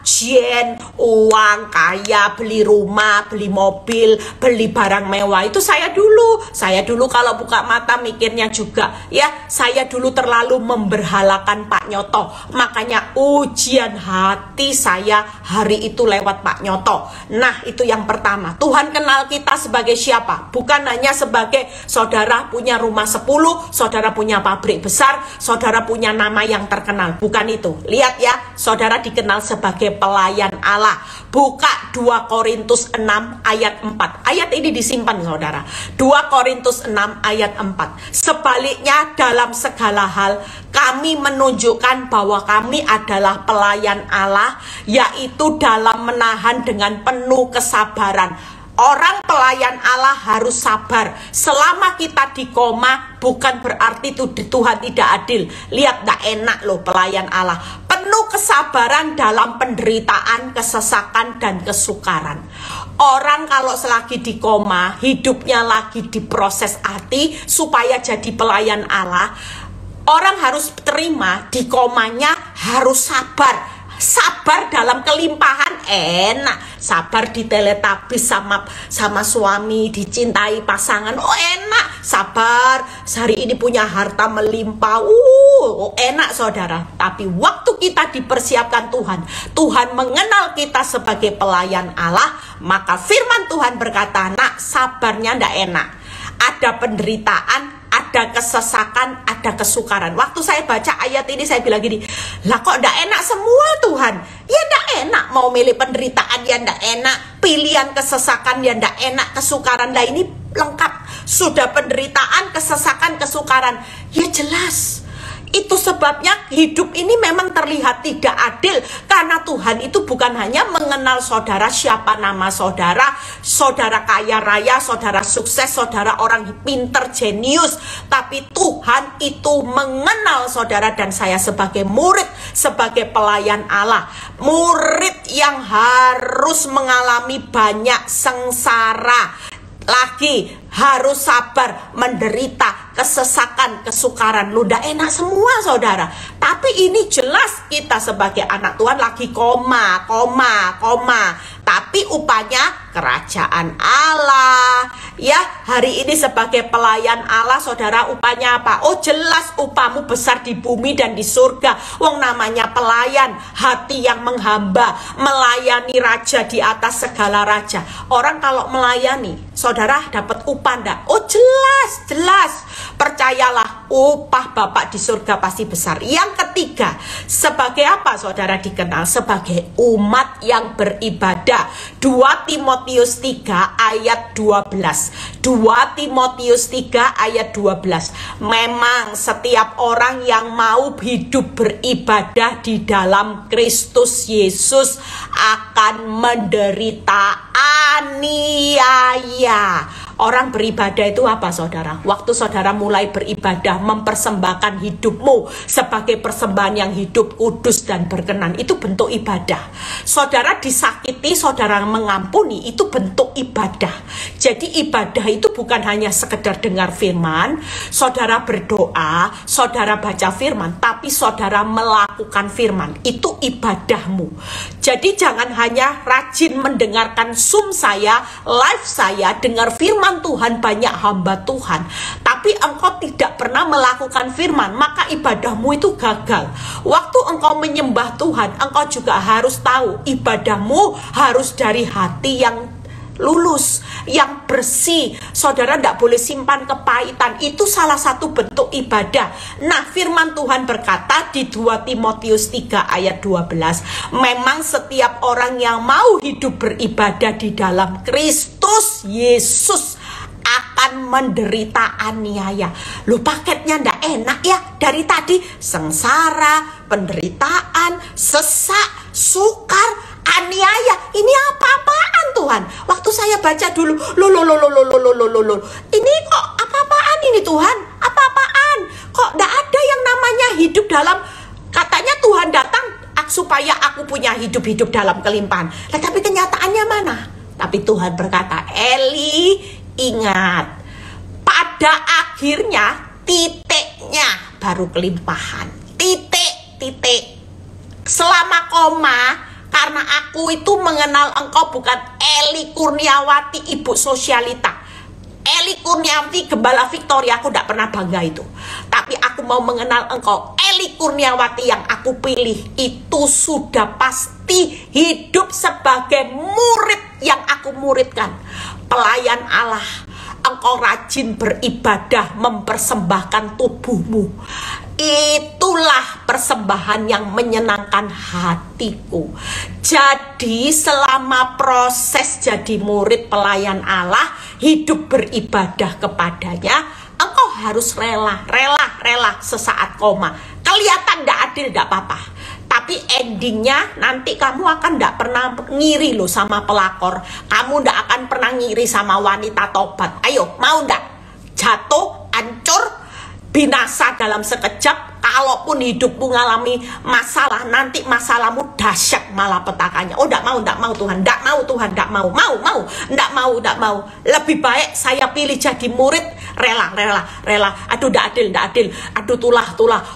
jen, uang, kaya, beli rumah, beli mobil, beli barang mewah. Itu saya dulu kalau buka mata mikirnya juga ya, saya dulu terlalu memberhalakan Pak Nyoto. Makanya ujian hati saya hari itu lewat Pak Nyoto. Nah, itu yang pertama. Tuhan kenal kita sebagai siapa? Bukan hanya sebagai saudara punya rumah 10, saudara punya pabrik besar, saudara punya nama yang terkenal. Bukan itu. Lihat ya, saudara dikenal sebagai pelayan Allah. Buka 2 Korintus 6 ayat 4. Ayat ini disimpan saudara. 2 Korintus 6 ayat 4. Sebaliknya dalam segala hal kami menunjukkan bahwa kami adalah pelayan Allah, yaitu dalam menahan dengan penuh kesabaran. Orang pelayan Allah harus sabar. Selama kita di koma, bukan berarti Tuhan tidak adil. Lihat, gak enak loh pelayan Allah. Penuh kesabaran dalam penderitaan, kesesakan, dan kesukaran. Orang kalau selagi di koma, hidupnya lagi diproses hati supaya jadi pelayan Allah. Orang harus terima di komanya, harus sabar. Sabar dalam kelimpahan enak. Sabar di teletabis sama suami, dicintai pasangan, oh enak. Sabar, hari ini punya harta melimpah, enak saudara. Tapi waktu kita dipersiapkan Tuhan mengenal kita sebagai pelayan Allah, maka firman Tuhan berkata, nak, sabarnya ndak enak. Ada penderitaan, ada kesesakan, ada kesukaran. Waktu saya baca ayat ini saya bilang gini, lah kok ndak enak semua Tuhan? Ya ndak enak, mau milih penderitaan ya ndak enak, pilihan kesesakan ya ndak enak, kesukaran. Lah ini lengkap, sudah penderitaan, kesesakan, kesukaran. Ya jelas. Itu sebabnya hidup ini memang terlihat tidak adil, karena Tuhan itu bukan hanya mengenal saudara, siapa nama saudara, saudara kaya raya, saudara sukses, saudara orang pinter, jenius, tapi Tuhan itu mengenal saudara dan saya sebagai murid, sebagai pelayan Allah, murid yang harus mengalami banyak sengsara. Lagi harus sabar, menderita, kesesakan, kesukaran. Lu udah enak semua saudara. Tapi ini jelas kita sebagai anak Tuhan lagi koma. Tapi upahnya kerajaan Allah. Ya, hari ini sebagai pelayan Allah saudara, upahnya apa? Oh jelas upahmu besar di bumi dan di surga. Wong namanya pelayan, hati yang menghamba, melayani raja di atas segala raja. Orang kalau melayani, saudara dapat upah ndak? Oh jelas. Percayalah, upah Bapak di surga pasti besar. Yang ketiga, sebagai apa saudara dikenal? Sebagai umat yang beribadah. 2 Timotius Timotius 3 ayat 12. 2 Timotius 3 ayat 12. Memang setiap orang yang mau hidup beribadah di dalam Kristus Yesus akan menderita aniaya. Orang beribadah itu apa, saudara? Waktu saudara mulai beribadah, mempersembahkan hidupmu sebagai persembahan yang hidup, kudus, dan berkenan, itu bentuk ibadah. Saudara disakiti, saudara mengampuni, itu bentuk ibadah. Jadi ibadah itu bukan hanya sekedar dengar firman, saudara berdoa, saudara baca firman, tapi saudara melakukan firman. Itu ibadahmu. Jadi jangan hanya rajin mendengarkan Zoom saya, live saya, dengar firman Tuhan, banyak hamba Tuhan, tapi engkau tidak pernah melakukan firman, maka ibadahmu itu gagal. Waktu engkau menyembah Tuhan, engkau juga harus tahu ibadahmu harus dari hati yang lulus, yang bersih. Saudara tidak boleh simpan kepahitan. Itu salah satu bentuk ibadah. Nah, firman Tuhan berkata di 2 Timotius 3 ayat 12, memang setiap orang yang mau hidup beribadah di dalam Kristus Yesus akan menderita aniaya. Loh, paketnya ndak enak ya dari tadi. Sengsara, penderitaan, sesak, sukar, aniaya. Ini apa-apaan Tuhan? Waktu saya baca dulu, loh. Ini kok apa-apaan ini Tuhan? Apa-apaan? Kok ndak ada yang namanya hidup dalam, katanya Tuhan datang supaya aku punya hidup dalam kelimpahan. Nah, tapi kenyataannya mana? Tapi Tuhan berkata, Eli, ingat, pada akhirnya titiknya baru kelimpahan. Titik. Selama koma, karena aku itu mengenal engkau bukan Eli Kurniawati, ibu sosialita. Eli Kurniawati, Gembala Victoria, aku tidak pernah bangga itu. Tapi aku mau mengenal engkau, Eli Kurniawati yang aku pilih. Itu sudah pasti hidup sebagai murid yang aku muridkan. Pelayan Allah. Engkau rajin beribadah, mempersembahkan tubuhmu. Itulah persembahan yang menyenangkan hatiku. Jadi selama proses jadi murid pelayan Allah, hidup beribadah kepadanya, engkau harus rela sesaat koma. Kelihatan tidak adil, tidak apa-apa. Tapi endingnya nanti kamu akan tidak pernah ngiri loh sama pelakor. Kamu tidak akan pernah ngiri sama wanita tobat. Ayo, mau tidak? Jatuh, hancur, binasa dalam sekejap. Kalaupun hidupmu mengalami masalah, nanti masalahmu dahsyat malapetakannya. Oh, tidak mau Tuhan. Tidak mau Tuhan, tidak mau. Tidak mau. Lebih baik saya pilih jadi murid. Rela. Aduh, tidak adil. Aduh, tulah.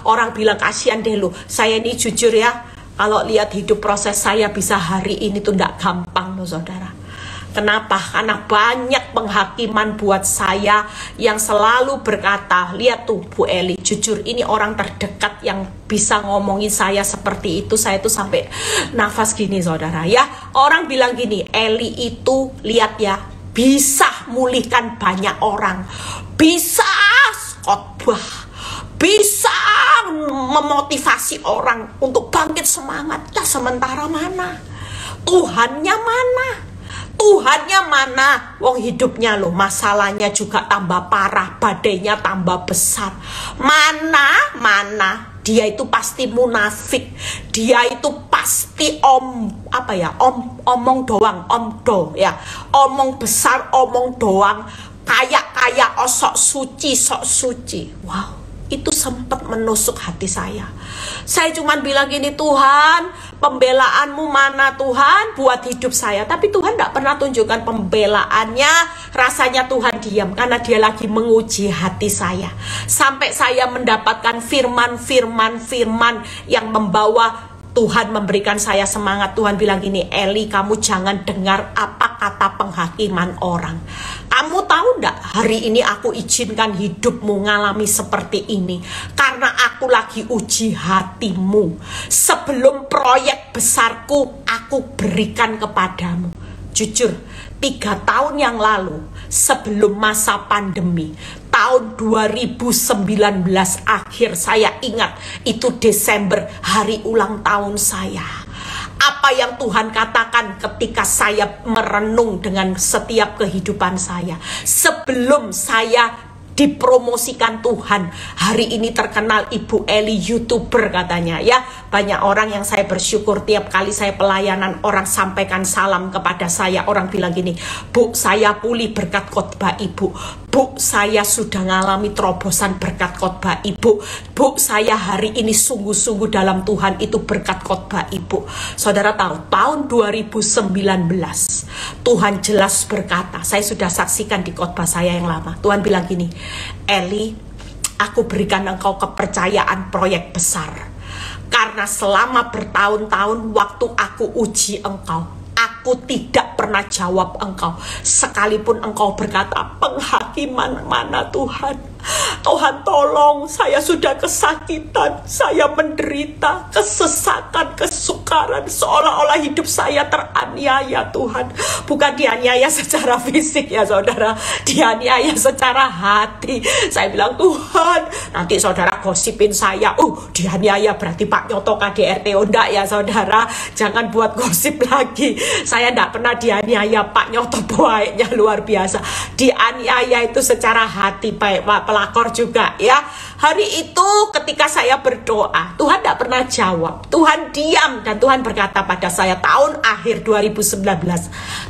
Orang bilang kasihan deh lu. Saya ini jujur ya, kalau lihat hidup proses saya bisa hari ini tuh tidak gampang loh, saudara. Kenapa? Karena banyak penghakiman buat saya yang selalu berkata, lihat tuh Bu Eli, jujur ini orang terdekat yang bisa ngomongin saya seperti itu. Saya tuh sampai nafas gini, saudara ya. Orang bilang gini, Eli itu lihat ya, bisa mulihkan banyak orang, bisa khotbah, bisa memotivasi orang untuk bangkit semangat. Ya, sementara mana? Tuhannya mana? Wong hidupnya loh, masalahnya juga tambah parah, badainya tambah besar. Mana? Dia itu pasti munafik. Dia itu pasti omong doang, omong besar, omong doang, kayak sok suci. Wow, itu sempat menusuk hati saya. Saya cuma bilang gini, Tuhan, pembelaanmu mana Tuhan buat hidup saya. Tapi Tuhan tidak pernah tunjukkan pembelaannya. Rasanya Tuhan diam karena dia lagi menguji hati saya. Sampai saya mendapatkan firman yang membawa Tuhan memberikan saya semangat. Tuhan bilang gini, Eli, kamu jangan dengar apa kata penghakiman orang. Kamu tahu enggak, hari ini aku izinkan hidupmu ngalami seperti ini karena aku lagi uji hatimu. Sebelum proyek besarku aku berikan kepadamu. Jujur, 3 tahun yang lalu, sebelum masa pandemi, tahun 2019 akhir, saya ingat itu Desember, hari ulang tahun saya. Apa yang Tuhan katakan ketika saya merenung dengan setiap kehidupan saya. Sebelum saya dipromosikan Tuhan, hari ini terkenal Ibu Eli YouTuber katanya ya. Banyak orang yang saya bersyukur tiap kali saya pelayanan, orang sampaikan salam kepada saya. Orang bilang gini, Bu, saya pulih berkat khotbah Ibu. Bu, saya sudah ngalami terobosan berkat khotbah Ibu. Bu, saya hari ini sungguh-sungguh dalam Tuhan, itu berkat khotbah Ibu. Saudara tahu, tahun 2019 Tuhan jelas berkata, saya sudah saksikan di khotbah saya yang lama. Tuhan bilang gini, Eli, aku berikan engkau kepercayaan proyek besar. Karena selama bertahun-tahun waktu aku uji engkau, aku tidak pernah jawab engkau. Sekalipun engkau berkata, penghakiman mana Tuhan? Tuhan tolong, saya sudah kesakitan, saya menderita, kesesakan, kesukaran, seolah-olah hidup saya teraniaya Tuhan. Bukan dianiaya secara fisik ya saudara, dianiaya secara hati. Saya bilang, Tuhan, nanti saudara gosipin saya, dianiaya berarti Pak Nyoto KDRT. Enggak ya saudara, jangan buat gosip lagi. Saya enggak pernah dianiaya, Pak Nyoto baiknya luar biasa. Dianiaya itu secara hati, baik Pak pelakor juga ya. Hari itu ketika saya berdoa, Tuhan tidak pernah jawab. Tuhan diam, dan Tuhan berkata pada saya tahun akhir 2019.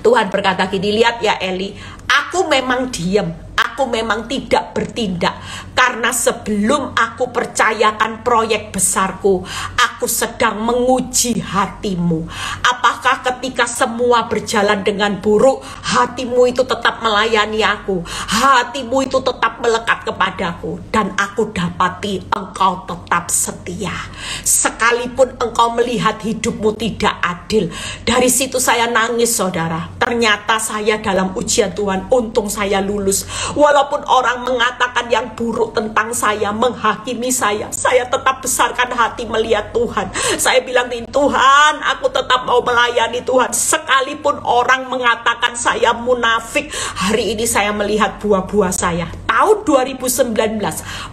Tuhan berkata gini, lihat ya Eli, aku memang diam, aku memang tidak bertindak. Karena sebelum aku percayakan proyek besarku, aku sedang menguji hatimu. Apakah ketika semua berjalan dengan buruk, hatimu itu tetap melayani aku, hatimu itu tetap melekat kepadaku. Dan aku dapati engkau tetap setia. Sekalipun engkau melihat hidupmu tidak adil. Dari situ saya nangis saudara. Ternyata saya dalam ujian Tuhan, untung saya lulus. Walaupun orang mengatakan yang buruk tentang saya, menghakimi saya tetap besarkan hati melihat Tuhan. Saya bilang, Tuhan, aku tetap mau melayani Tuhan. Sekalipun orang mengatakan saya munafik, hari ini saya melihat buah-buah saya. Tahun 2019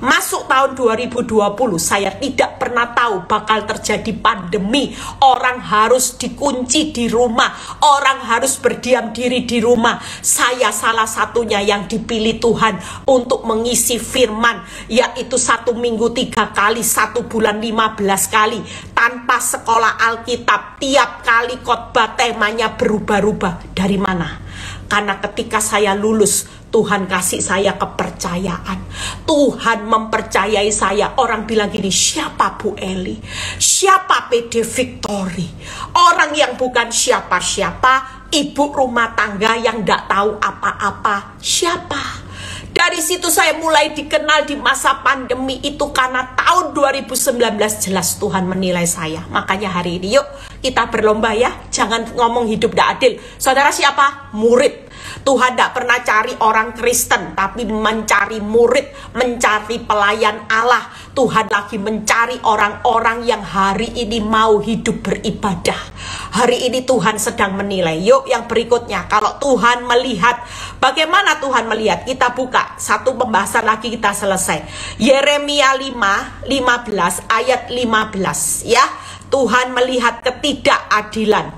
masuk tahun 2020, saya tidak pernah tahu bakal terjadi pandemi. Orang harus dikunci di rumah, orang harus berdiam diri di rumah. Saya salah satunya yang dipilih Tuhan untuk mengisi firman, yaitu 1 minggu 3 kali, 1 bulan 15 kali, tanpa sekolah Alkitab. Tiap kali khotbah temanya berubah-ubah. Dari mana? Karena ketika saya lulus, Tuhan kasih saya kepercayaan. Tuhan mempercayai saya. Orang bilang gini, siapa Bu Eli? Siapa PD Victory? Orang yang bukan siapa-siapa, ibu rumah tangga yang tidak tahu apa-apa. Siapa? Dari situ saya mulai dikenal di masa pandemi itu, karena tahun 2019 jelas Tuhan menilai saya. Makanya hari ini yuk kita berlomba ya. Jangan ngomong hidup tidak adil. Saudara siapa? Murid. Tuhan tidak pernah cari orang Kristen, tapi mencari murid, mencari pelayan Allah. Tuhan lagi mencari orang-orang yang hari ini mau hidup beribadah. Hari ini Tuhan sedang menilai. Yuk yang berikutnya, kalau Tuhan melihat, bagaimana Tuhan melihat? Kita buka satu pembahasan lagi, kita selesai. Yeremia 5:15 ayat 15 ya. Tuhan melihat ketidakadilan.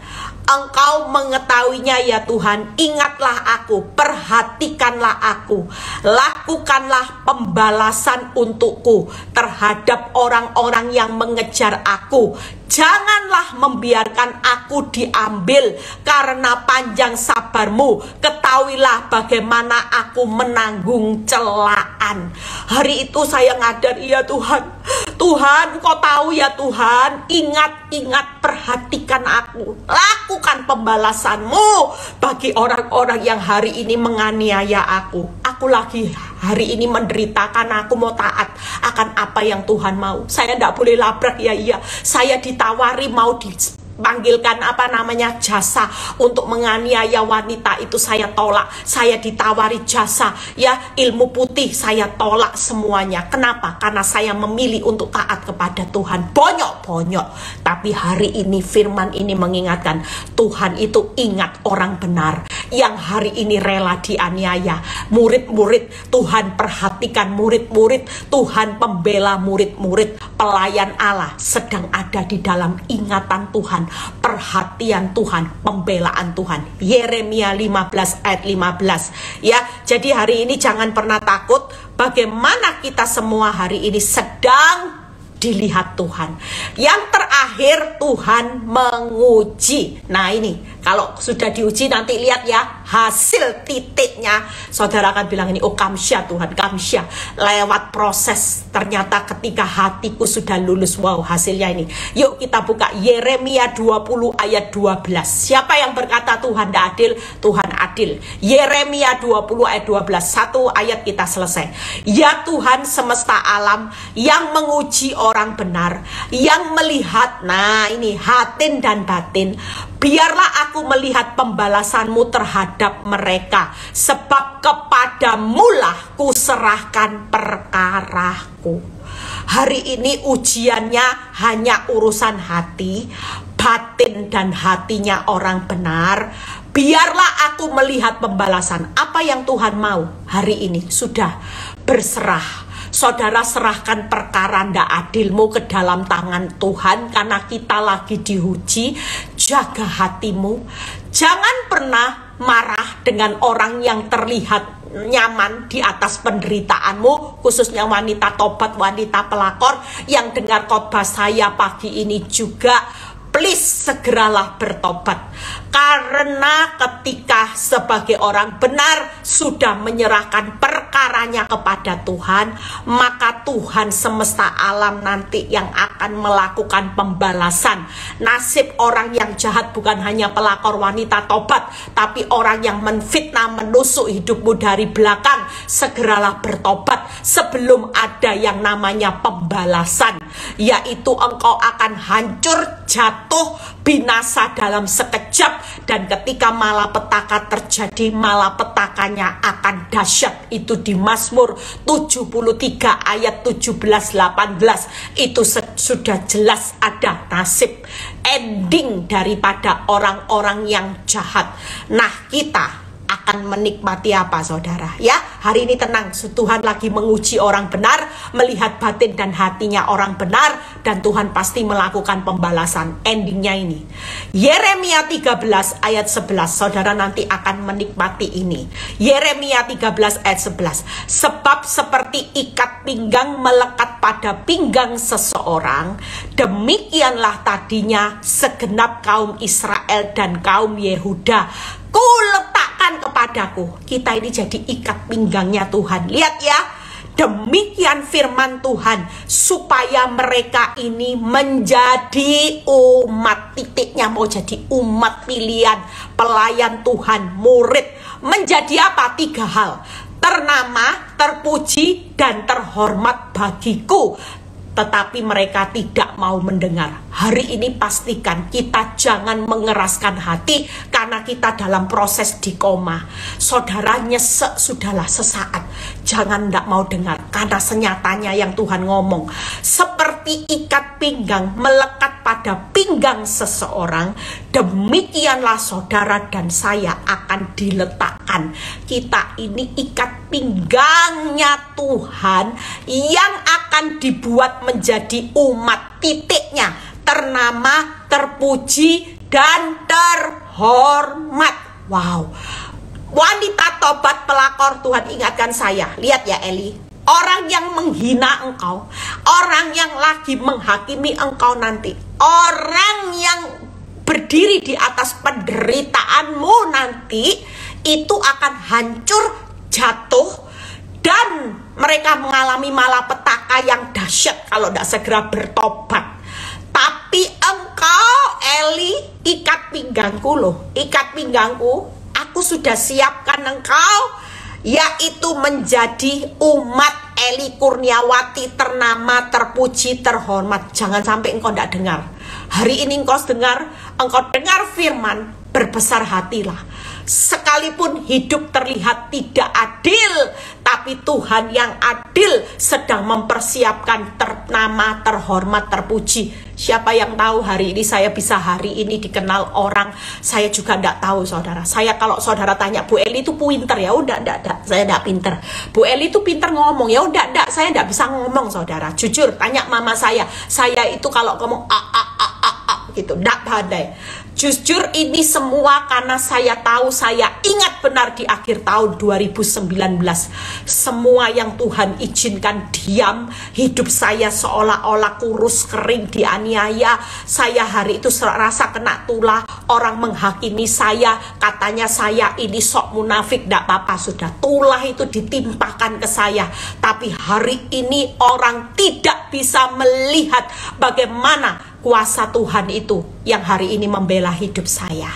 Engkau mengetahuinya ya Tuhan, ingatlah aku, perhatikanlah aku, lakukanlah pembalasan untukku terhadap orang-orang yang mengejar aku. Janganlah membiarkan aku diambil karena panjang sabarmu. Ketahuilah bagaimana aku menanggung celaan. Hari itu saya ngadar, iya Tuhan. Tuhan, Engkau tahu ya Tuhan. Ingat, perhatikan aku. Lakukan pembalasanmu bagi orang-orang yang hari ini menganiaya aku. Aku lagi hari ini menderita karena aku mau taat akan apa yang Tuhan mau. Saya tidak boleh labrak ya iya. Saya ditawari mau dipanggilkan jasa untuk menganiaya wanita, itu saya tolak. Saya ditawari jasa ya ilmu putih, saya tolak semuanya. Kenapa? Karena saya memilih untuk taat kepada Tuhan. Bonyok-bonyok. Tapi hari ini firman ini mengingatkan, Tuhan itu ingat orang benar yang hari ini rela dianiaya. Murid-murid, Tuhan perhatikan murid-murid, Tuhan pembela murid-murid, pelayan Allah sedang ada di dalam ingatan Tuhan. perhatian Tuhan, pembelaan Tuhan. Yeremia 15 ayat 15. Ya, jadi hari ini jangan pernah takut. Bagaimana kita semua hari ini sedang dilihat Tuhan. Yang terakhir, Tuhan menguji. Nah ini, kalau sudah diuji nanti lihat ya, hasil titiknya. Saudara akan bilang ini, oh kamsya Tuhan, kamsya. Lewat proses, ternyata ketika hatiku sudah lulus. Wow, hasilnya ini. Yuk kita buka Yeremia 20 ayat 12. Siapa yang berkata Tuhan tidak adil? Tuhan adil. Yeremia 20 ayat 12. Satu ayat kita selesai. Ya Tuhan semesta alam yang menguji orang benar, yang melihat, nah ini hatin dan batin, biarlah aku melihat pembalasanmu terhadap mereka, sebab kepadamulah kuserahkan perkaraku. Hari ini ujiannya hanya urusan hati, batin dan hatinya orang benar. Biarlah aku melihat pembalasan. Apa yang Tuhan mau hari ini? Sudah berserah. Saudara serahkan perkara ndak adilmu ke dalam tangan Tuhan, karena kita lagi diuji. Jaga hatimu. Jangan pernah marah dengan orang yang terlihat nyaman di atas penderitaanmu, khususnya wanita tobat, wanita pelakor yang dengar khotbah saya pagi ini juga. Please segeralah bertobat, karena ketika sebagai orang benar sudah menyerahkan perkaranya kepada Tuhan, maka Tuhan semesta alam nanti yang akan melakukan pembalasan. Nasib orang yang jahat bukan hanya pelakor wanita tobat, tapi orang yang menfitnah, menusuk hidupmu dari belakang. Segeralah bertobat sebelum ada yang namanya pembalasan, yaitu engkau akan hancur, jatuh, binasa dalam sekejap. Dan ketika malapetaka terjadi, malapetakanya akan dahsyat. Itu di Mazmur 73 ayat 17-18. Itu sudah jelas ada nasib ending daripada orang-orang yang jahat. Nah, kita akan menikmati apa saudara? Ya, hari ini tenang, Tuhan lagi menguji orang benar, melihat batin dan hatinya orang benar, dan Tuhan pasti melakukan pembalasan. Endingnya ini Yeremia 13 ayat 11. Saudara nanti akan menikmati ini. Yeremia 13 ayat 11. Sebab seperti ikat pinggang melekat pada pinggang seseorang, demikianlah tadinya segenap kaum Israel dan kaum Yehuda ku letakkan kepadaku. Kita ini jadi ikat pinggangnya Tuhan. Lihat ya, demikian firman Tuhan, supaya mereka ini menjadi umat. Titiknya mau jadi umat pilihan, pelayan Tuhan, murid. Menjadi apa? 3 hal: ternama, terpuji, dan terhormat bagiku. Tetapi mereka tidak mau mendengar. Hari ini pastikan kita jangan mengeraskan hati, karena kita dalam proses di koma. Saudara nyesek, sudahlah sesaat. Jangan tidak mau dengar, karena senyatanya yang Tuhan ngomong, seperti ikat pinggang melekat pada pinggang seseorang, demikianlah saudara dan saya akan diletakkan. Kita ini ikat pinggangnya Tuhan yang akan dibuat menjadi umat. Titiknya ternama, terpuji, dan terhormat. Wow. Wanita tobat pelakor, Tuhan ingatkan saya. Lihat ya Eli, orang yang menghina engkau, orang yang lagi menghakimi engkau nanti, orang yang berdiri di atas penderitaanmu nanti, itu akan hancur, jatuh, dan mereka mengalami malapetaka yang dahsyat kalau tidak segera bertobat. Tapi engkau Eli, ikat pinggangku loh, ikat pinggangku, aku sudah siapkan engkau, yaitu menjadi umat Eli Kurniawati, ternama, terpuji, terhormat. Jangan sampai engkau tidak dengar. Hari ini engkau dengar firman, berbesar hatilah. Sekalipun hidup terlihat tidak adil, tapi Tuhan yang adil sedang mempersiapkan ternama, terhormat, terpuji. Siapa yang tahu hari ini saya bisa hari ini dikenal orang? Saya juga tidak tahu saudara. Saya kalau saudara tanya, Bu Eli itu pinter ya? Udah, enggak, saya tidak pinter. Bu Eli itu pinter ngomong ya? Udah, enggak, saya tidak bisa ngomong saudara. Jujur, tanya mama saya itu kalau ngomong gitu, nggak pandai. Jujur ini semua karena saya tahu, saya ingat benar di akhir tahun 2019 semua yang Tuhan izinkan diam, hidup saya seolah-olah kurus kering, dianiaya. Saya hari itu rasa kena tulah, orang menghakimi saya, katanya saya ini sok munafik. Nggak apa-apa, sudah tulah itu ditimpakan ke saya. Tapi hari ini orang tidak bisa melihat bagaimana kuasa Tuhan itu yang hari ini membela hidup saya.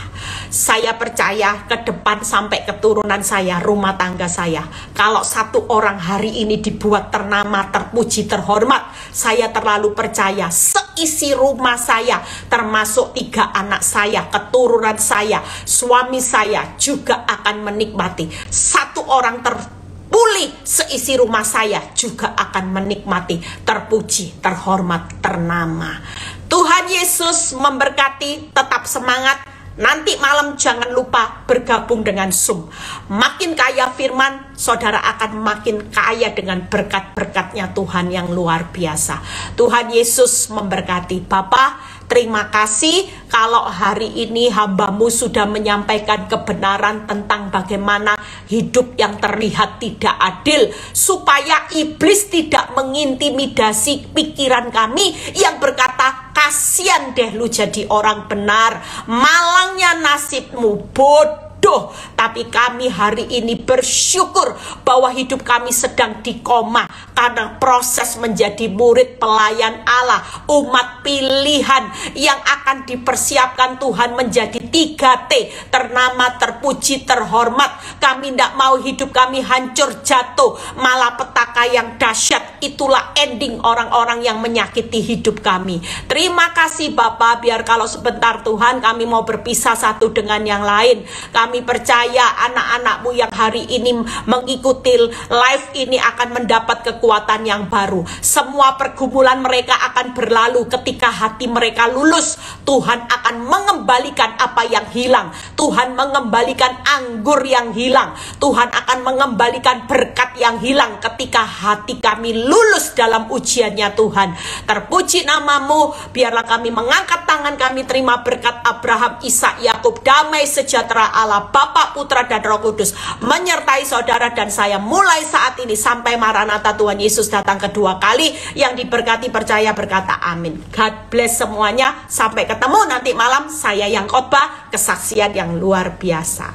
Saya percaya ke depan sampai keturunan saya, rumah tangga saya, kalau satu orang hari ini dibuat ternama, terpuji, terhormat, saya terlalu percaya seisi rumah saya, termasuk 3 anak saya, keturunan saya, suami saya juga akan menikmati. Satu orang terpulih seisi rumah saya juga akan menikmati, terpuji, terhormat, ternama. Tuhan Yesus memberkati, tetap semangat. Nanti malam jangan lupa bergabung dengan Zoom. Makin kaya firman, saudara akan makin kaya dengan berkat-berkatnya Tuhan yang luar biasa. Tuhan Yesus memberkati. Bapak, terima kasih kalau hari ini hamba-Mu sudah menyampaikan kebenaran tentang bagaimana hidup yang terlihat tidak adil, supaya iblis tidak mengintimidasi pikiran kami yang berkata, kasihan deh lu jadi orang benar, malangnya nasibmu, bodoh. Tapi kami hari ini bersyukur bahwa hidup kami sedang dikoma karena proses menjadi murid pelayan Allah, umat pilihan yang akan dipersiapkan Tuhan menjadi 3T, ternama, terpuji, terhormat. Kami tidak mau hidup kami hancur jatuh, malapetaka yang dahsyat. Itulah ending orang-orang yang menyakiti hidup kami. Terima kasih Bapak, biar kalau sebentar Tuhan kami mau berpisah satu dengan yang lain, kami percaya anak-anak-Mu yang hari ini mengikuti live ini akan mendapat kekuatan yang baru. Semua pergumulan mereka akan berlalu ketika hati mereka lulus. Tuhan akan mengembalikan apa yang hilang. Tuhan mengembalikan anggur yang hilang. Tuhan akan mengembalikan berkat yang hilang ketika hati kami lulus dalam ujiannya Tuhan. Terpuji nama-Mu, biarlah kami mengangkat tangan kami terima berkat Abraham, Ishak, Yakub. Damai sejahtera Allah Bapa, Putra, dan Roh Kudus menyertai saudara dan saya mulai saat ini sampai Maranatha Tuhan Yesus datang kedua kali. Yang diberkati percaya berkata amin. God bless semuanya. Sampai ketemu nanti malam, saya yang khotbah, kesaksian yang luar biasa.